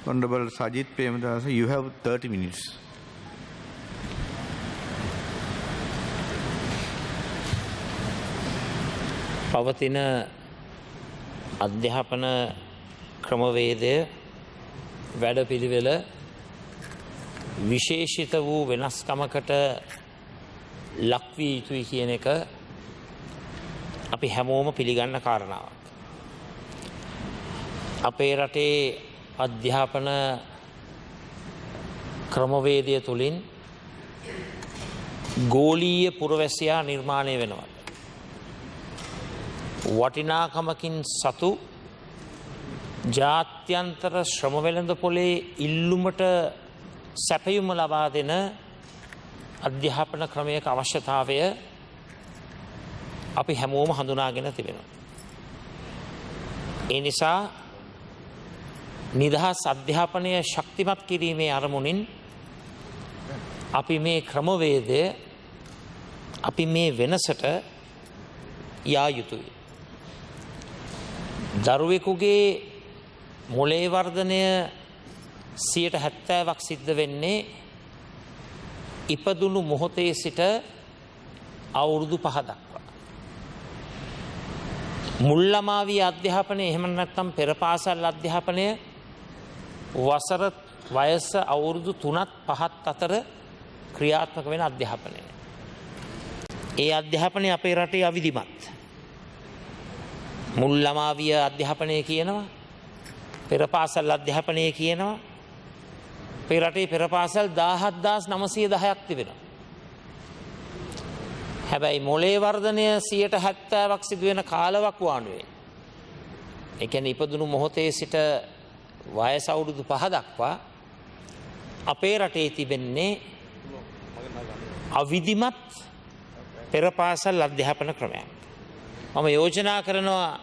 Honorable Sajith Premadasa, you have 30 minutes. පවතින අධ්‍යාපන ක්‍රමවේදය වැඩපිළිවෙල විශේෂිත වූ වෙනස්කමකට ලක්වී යුතුයි කියන එක අපි හැමෝම පිළිගන්න කාරණාවක්. අපේ රටේ අධ්‍යාපන ක්‍රමවේදය තුළින් ගෝලීය පුරවැසියා නිර්මාණය වෙනවා. වටිනාකමකින් සතු ජාත්‍යන්තර ශ්‍රම වෙළඳපොලේ ඉල්ලුමට සැපයුම ලබා දෙන අධ්‍යාපන ක්‍රමයක අවශ්‍යතාවය අපි හැමෝම හඳුනාගෙන තිබෙනවා. ඒ නිසා නිදහස් අධ්‍යාපනය ශක්තිමත් කිරීමේ අරමුණින් අපි මේ ක්‍රමවේදය අපි මේ වෙනසට යා යුතුයි. දරුවෙකුගේ මොලේ වර්ධනය 70%ක් සිද්ධ වෙන්නේ ඉපදුණු මොහොතේ සිට අවුරුදු 5 දක්වා. මුල් ළමාවිය අධ්‍යාපනය එහෙම නැත්නම් පෙර පාසල් අධ්‍යාපනය වසර වයස අවුරුදු 3ත් 5ත් අතර ක්‍රියාත්මක වෙන අධ්‍යාපනය. ඒ අධ්‍යාපනය අපේ රටේ අවිධිමත්. මුල් ළමාවිය අධ්‍යාපනය කියනවා, පෙර පාසල් අධ්‍යාපනය කියනවා. අපේ රටේ පෙර පාසල් 17910ක් තිබෙනවා. හැබැයි මොලේ වර්ධනය 70%ක් සිදු වෙන කාලවකවානුවේ, ඒ කියන්නේ ඉපදුණු මොහොතේ සිට වයස අවුරුදු 5 දක්වා අපේ රටේ තිබෙන්නේ අවිධිමත් පෙර පාසල් අධ්‍යාපන ක්‍රමයක්. මම යෝජනා කරනවා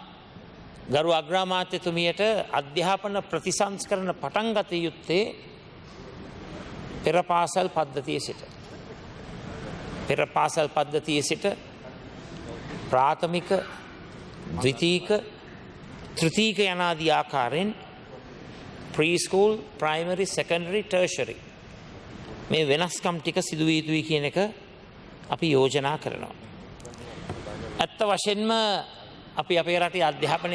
ගරු අග්‍රාමාත්‍යතුමියට අධ්‍යාපන ප්‍රතිසංස්කරණ පටන් ගත යුත්තේ පෙර පාසල් පද්ධතියේ සිට. පෙර පාසල් පද්ධතියේ සිට ප්‍රාථමික, ද්විතීක, තෘතීක යනාදී ආකාරයෙන් ප්‍රීස්කූල්, ප්‍රයිමරි, සෙකන්ඩරි, ටර්ෂරි මේ වෙනස්කම් ටික සිදු විය යුතුයි කියන එක අපි යෝජනා කරනවා. ඇත්ත වශයෙන්ම අපි අපේ රටේ අධ්‍යාපනය